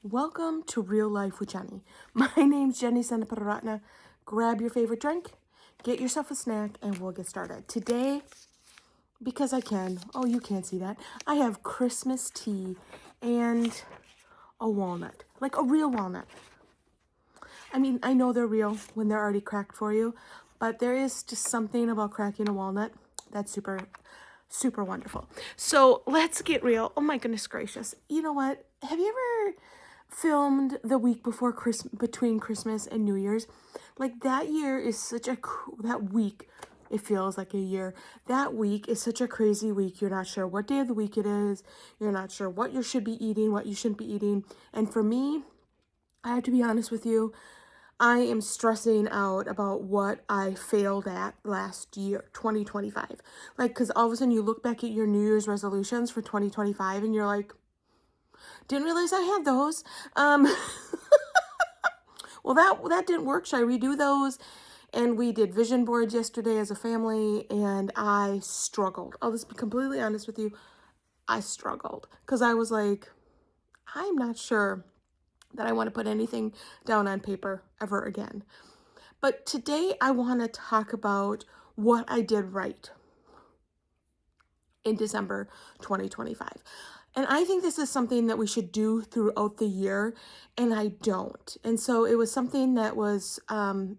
Welcome to Real Life with Jenny. My name's Jenny Senaparatna. Grab your favorite drink, get yourself a snack, and we'll get started. Today, because I can, oh, you can't see that, I have Christmas tea and a walnut, like a real walnut. I mean, I know they're real when they're already cracked for you, but there is just something about cracking a walnut that's super wonderful. So let's get real. Oh my goodness gracious. You know what? Have you ever filmed the week before between Christmas and New Year's? Like that year is such a, that week, it feels like a year. That week is such a crazy week. You're not sure what day of the week it is. You're not sure what you should be eating, what you shouldn't be eating. And for me, I have to be honest with you, I am stressing out about what I failed at last year, 2025. Like, because all of a sudden you look back at your New Year's resolutions for 2025 and you're like, didn't realize I had those. Well, that didn't work. Should I redo those? And we did vision boards yesterday as a family, and I struggled. I'll just be completely honest with you. I struggled because I was like, I'm not sure that I want to put anything down on paper ever again. But today I want to talk about what I did right in December 2025. And I think this is something that we should do throughout the year, and I don't. And so it was something that was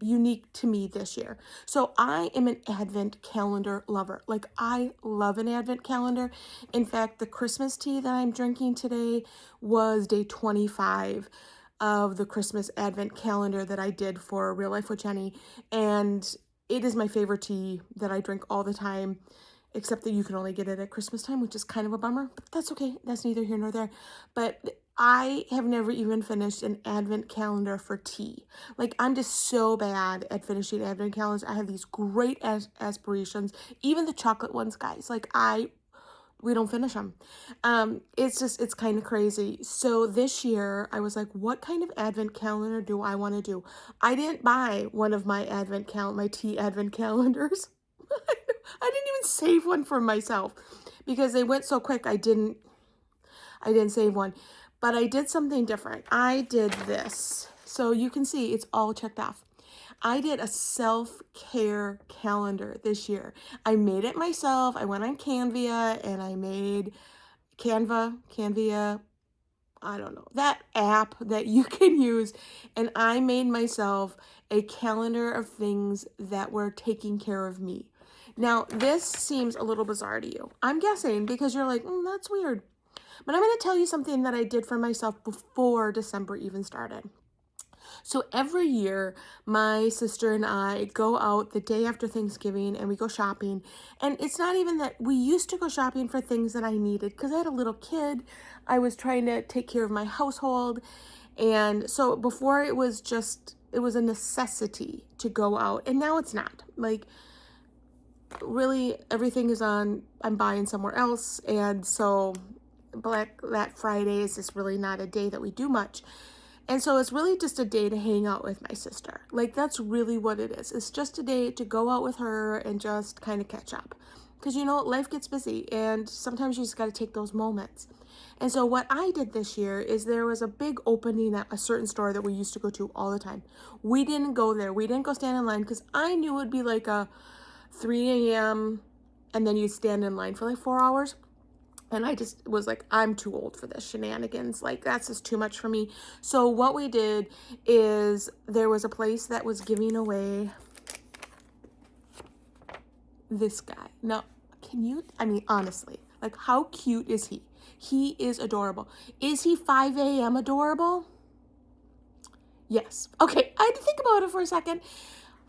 unique to me this year. So I am an Advent calendar lover. Like, I love an Advent calendar. In fact, the Christmas tea that I'm drinking today was day 25 of the Christmas Advent calendar that I did for Real Life with Jenny. And it is my favorite tea that I drink all the time, except that you can only get it at Christmas time, which is kind of a bummer, but that's okay. That's neither here nor there. But I have never even finished an Advent calendar for tea. Like, I'm just so bad at finishing Advent calendars. I have these great aspirations, even the chocolate ones, guys. Like, we don't finish them. It's kind of crazy. So this year I was like, what kind of Advent calendar do I want to do? I didn't buy one of my my tea Advent calendars. I didn't even save one for myself because they went so quick. I didn't save one, but I did something different. I did this. So you can see it's all checked off. I did a self-care calendar this year. I made it myself. I went on Canva and I made Canva, I don't know, that app that you can use. And I made myself a calendar of things that were taking care of me. Now, this seems a little bizarre to you, I'm guessing, because you're like, that's weird. But I'm going to tell you something that I did for myself before December even started. So every year, my sister and I go out the day after Thanksgiving and we go shopping. And it's not even that we used to go shopping for things that I needed because I had a little kid. I was trying to take care of my household. And so before it was a necessity to go out. And now it's not. Like, really, everything is I'm buying somewhere else. And so that Friday is just really not a day that we do much. And so it's really just a day to hang out with my sister. Like, that's really what it is. It's just a day to go out with her and just kind of catch up. Because, life gets busy and sometimes you just got to take those moments. And so what I did this year is there was a big opening at a certain store that we used to go to all the time. We didn't go there. We didn't go stand in line because I knew it would be like a 3 a.m. and then you stand in line for like 4 hours. And I just was like, I'm too old for this shenanigans. Like, that's just too much for me. So what we did is there was a place that was giving away this guy. Now, honestly, like, how cute is he? He is adorable. Is he 5 a.m. adorable? Yes. Okay, I had to think about it for a second.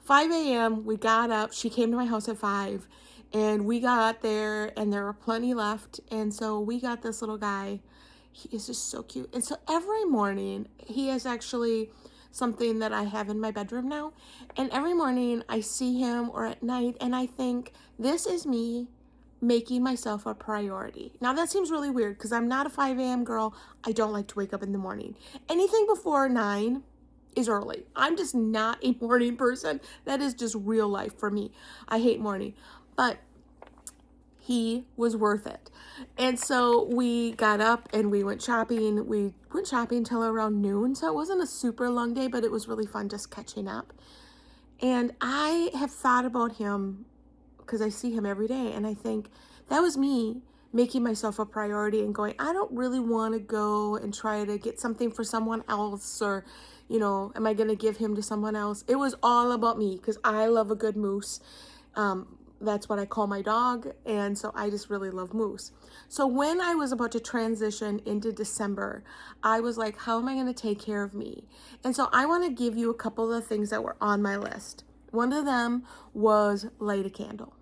5 a.m., we got up. She came to my house at 5. And we got there and there were plenty left. And so we got this little guy. He is just so cute. And so every morning, he is actually something that I have in my bedroom now. And every morning I see him, or at night, and I think, this is me making myself a priority. Now that seems really weird because I'm not a 5 a.m. girl. I don't like to wake up in the morning. Anything before 9 is early. I'm just not a morning person. That is just real life for me. I hate morning. But he was worth it. And so we got up and we went shopping. We went shopping till around noon. So it wasn't a super long day, but it was really fun just catching up. And I have thought about him because I see him every day. And I think that was me making myself a priority and going, I don't really want to go and try to get something for someone else, or, am I going to give him to someone else? It was all about me because I love a good moose. That's what I call my dog. And so I just really love moose. So when I was about to transition into December, I was like, how am I going to take care of me? And so I want to give you a couple of things that were on my list. One of them was light a candle.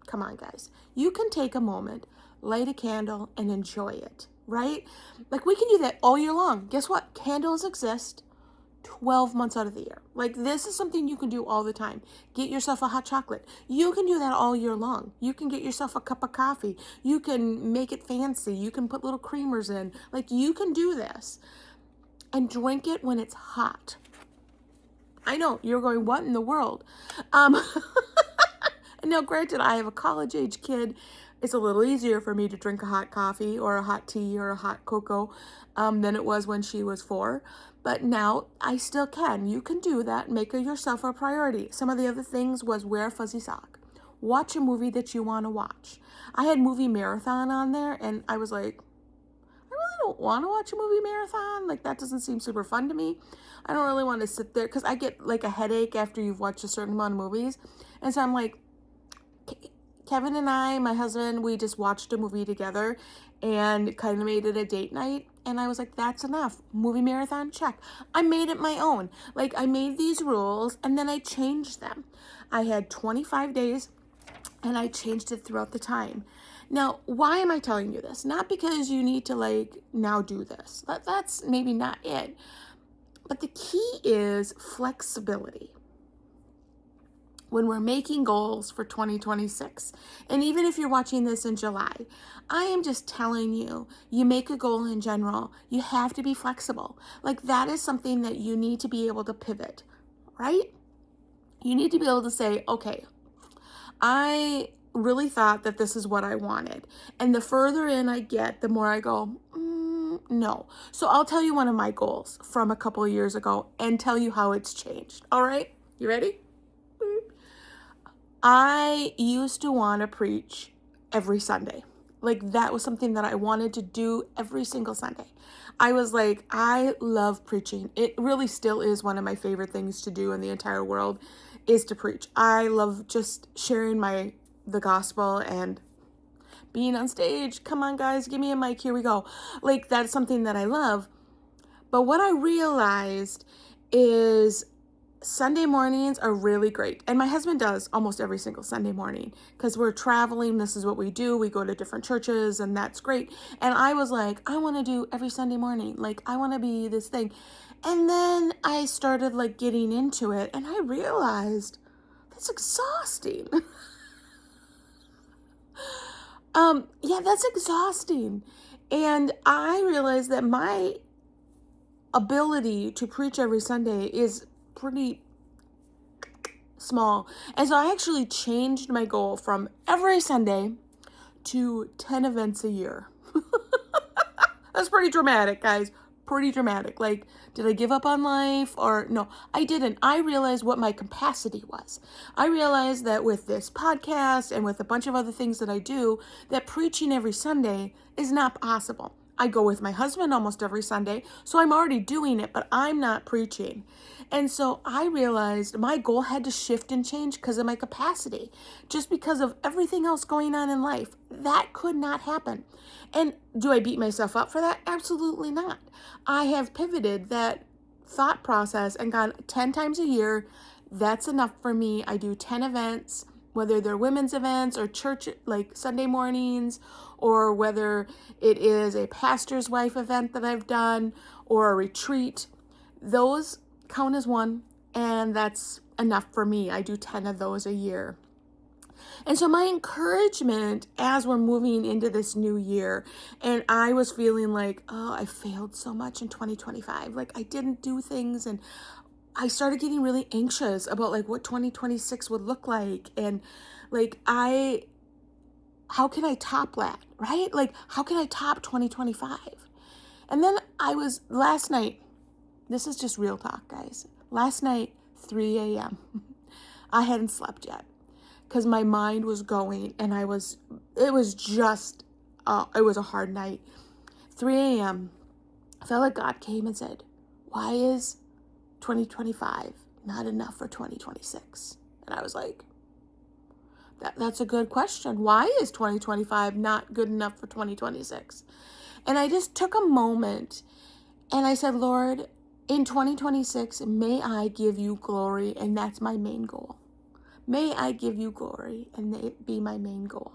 Come on, guys. You can take a moment, light a candle, and enjoy it, right? Like, we can do that all year long. Guess what? Candles exist 12 months out of the year. Like, this is something you can do all the time. Get yourself a hot chocolate. You can do that all year long. You can get yourself a cup of coffee. You can make it fancy. You can put little creamers in. Like, you can do this and drink it when it's hot. I know, you're going, what in the world? And now, granted, I have a college-age kid. It's a little easier for me to drink a hot coffee or a hot tea or a hot cocoa than it was when she was 4. But now I still can. You can do that. Make yourself a priority. Some of the other things was wear a fuzzy sock. Watch a movie that you want to watch. I had movie marathon on there, and I was like, I really don't want to watch a movie marathon. Like, that doesn't seem super fun to me. I don't really want to sit there because I get like a headache after you've watched a certain amount of movies. And so I'm like, Kevin and I, my husband, we just watched a movie together and kind of made it a date night. And I was like, that's enough. Movie marathon, check. I made it my own. Like, I made these rules and then I changed them. I had 25 days and I changed it throughout the time. Now, why am I telling you this? Not because you need to now do this. That's maybe not it. But the key is flexibility when we're making goals for 2026. And even if you're watching this in July, I am just telling you, you make a goal in general, you have to be flexible. Like, that is something that you need to be able to pivot, right? You need to be able to say, okay, I really thought that this is what I wanted. And the further in I get, the more I go, no. So I'll tell you one of my goals from a couple of years ago and tell you how it's changed. All right, you ready? I used to want to preach every Sunday. Like, that was something that I wanted to do every single Sunday. I was like, I love preaching. It really still is one of my favorite things to do in the entire world, is to preach. I love just sharing the gospel and being on stage. Come on, guys, give me a mic. Here we go. Like, that's something that I love. But what I realized is Sunday mornings are really great. And my husband does almost every single Sunday morning because we're traveling. This is what we do. We go to different churches and that's great. And I was like, I want to do every Sunday morning. Like, I want to be this thing. And then I started getting into it and I realized that's exhausting. Yeah, that's exhausting. And I realized that my ability to preach every Sunday is pretty small. And so I actually changed my goal from every Sunday to 10 events a year. That's pretty dramatic, guys. Pretty dramatic. Like, did I give up on life? Or no, I didn't. I realized what my capacity was. I realized that with this podcast and with a bunch of other things that I do, that preaching every Sunday is not possible. I go with my husband almost every Sunday, so I'm already doing it, but I'm not preaching. And so I realized my goal had to shift and change because of my capacity, just because of everything else going on in life. That could not happen. And do I beat myself up for that? Absolutely not. I have pivoted that thought process and gone 10 times a year. That's enough for me. I do 10 events, whether they're women's events or church, like Sunday mornings, or whether it is a pastor's wife event that I've done or a retreat. Those count as one, and that's enough for me. I do 10 of those a year. And so my encouragement as we're moving into this new year, and I was feeling like, oh, I failed so much in 2025. Like, I didn't do things, and I started getting really anxious about what 2026 would look like. And I how can I top that, right? Like, how can I top 2025? And then last night, this is just real talk, guys. Last night, 3 a.m., I hadn't slept yet because my mind was going and it was a hard night. 3 a.m., I felt like God came and said, why is 2025 not enough for 2026? And I was like, that's a good question. Why is 2025 not good enough for 2026? And I just took a moment and I said, Lord, in 2026, may I give you glory, and that's my main goal. May I give you glory, and it be my main goal.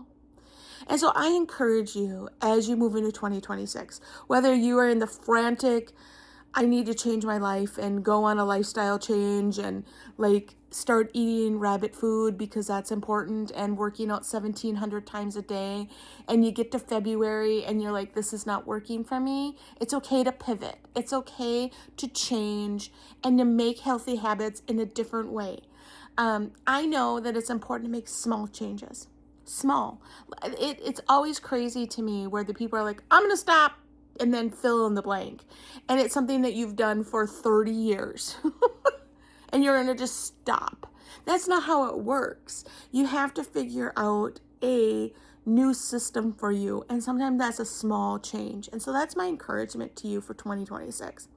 And so I encourage you as you move into 2026, whether you are in the frantic, I need to change my life and go on a lifestyle change and like start eating rabbit food because that's important and working out 1,700 times a day, and you get to February and you're like, this is not working for me. It's okay to pivot. It's okay to change and to make healthy habits in a different way. I know that it's important to make small changes. Small. It's always crazy to me where the people are like, I'm going to stop and then fill in the blank. And it's something that you've done for 30 years. And you're going to just stop. That's not how it works. You have to figure out a new system for you. And sometimes that's a small change. And so that's my encouragement to you for 2026.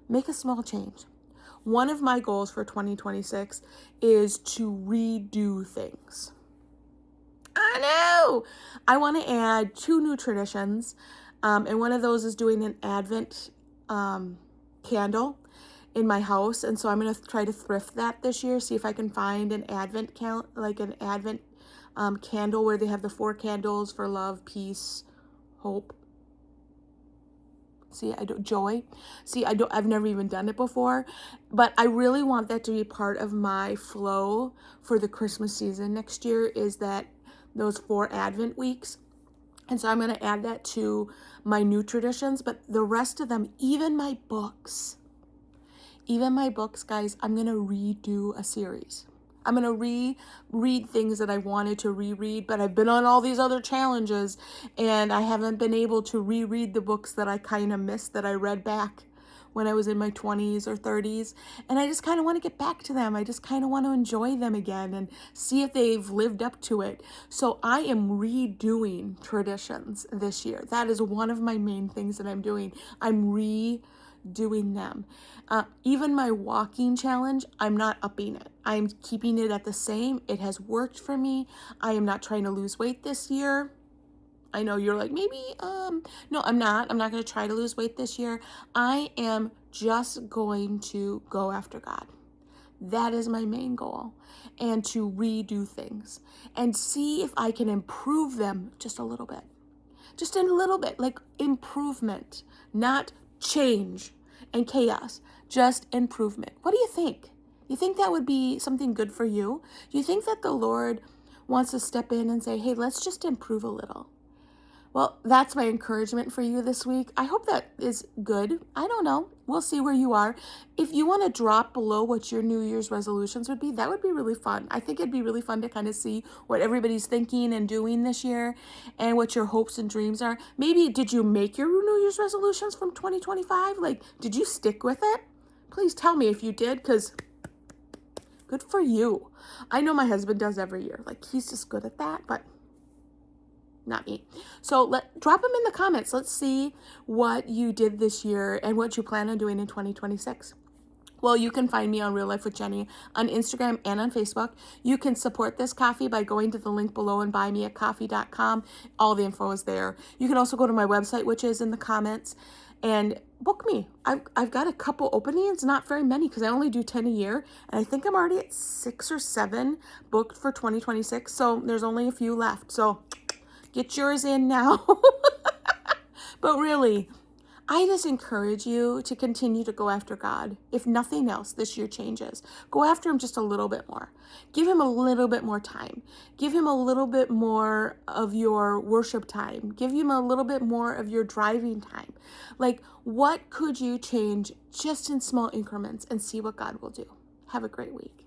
Make a small change. One of my goals for 2026 is to redo things. I know. I want to add 2 new traditions. And one of those is doing an Advent candle in my house. And so I'm going to try to thrift that this year, see if I can find an Advent candle where they have the 4 candles for love, peace, hope. I've never even done it before, but I really want that to be part of my flow for the Christmas season next year, is that those 4 Advent weeks. And so I'm going to add that to my new traditions, but the rest of them, even my books, guys, I'm going to redo a series. I'm going to reread things that I wanted to reread, but I've been on all these other challenges and I haven't been able to reread the books that I kind of missed that I read back when I was in my 20s or 30s. And I just kind of want to get back to them. I just kind of want to enjoy them again and see if they've lived up to it. So I am redoing traditions this year. That is one of my main things that I'm doing. I'm redoing them. Even my walking challenge, I'm not upping it. I'm keeping it at the same. It has worked for me. I am not trying to lose weight this year. I know you're like, maybe, no, I'm not. I'm not going to try to lose weight this year. I am just going to go after God. That is my main goal. And to redo things and see if I can improve them just a little bit. Just a little bit, like improvement, not change and chaos, just improvement. What do you think? You think that would be something good for you? You think that the Lord wants to step in and say, hey, let's just improve a little? Well, that's my encouragement for you this week. I hope that is good. I don't know. We'll see where you are. If you want to drop below what your New Year's resolutions would be, that would be really fun. I think it'd be really fun to kind of see what everybody's thinking and doing this year and what your hopes and dreams are. Maybe did you make your New Year's resolutions from 2025? Like, did you stick with it? Please tell me if you did, because good for you. I know my husband does every year. Like, he's just good at that, but not me. So drop them in the comments. Let's see what you did this year and what you plan on doing in 2026. Well, you can find me on Real Life with Jenny on Instagram and on Facebook. You can support this coffee by going to the link below and buymeacoffee.com. All the info is there. You can also go to my website, which is in the comments, and book me. I've got a couple openings, not very many because I only do 10 a year. And I think I'm already at 6 or 7 booked for 2026. So there's only a few left. So get yours in now. But really, I just encourage you to continue to go after God. If nothing else, this year changes. Go after him just a little bit more. Give him a little bit more time. Give him a little bit more of your worship time. Give him a little bit more of your driving time. Like, what could you change just in small increments and see what God will do? Have a great week.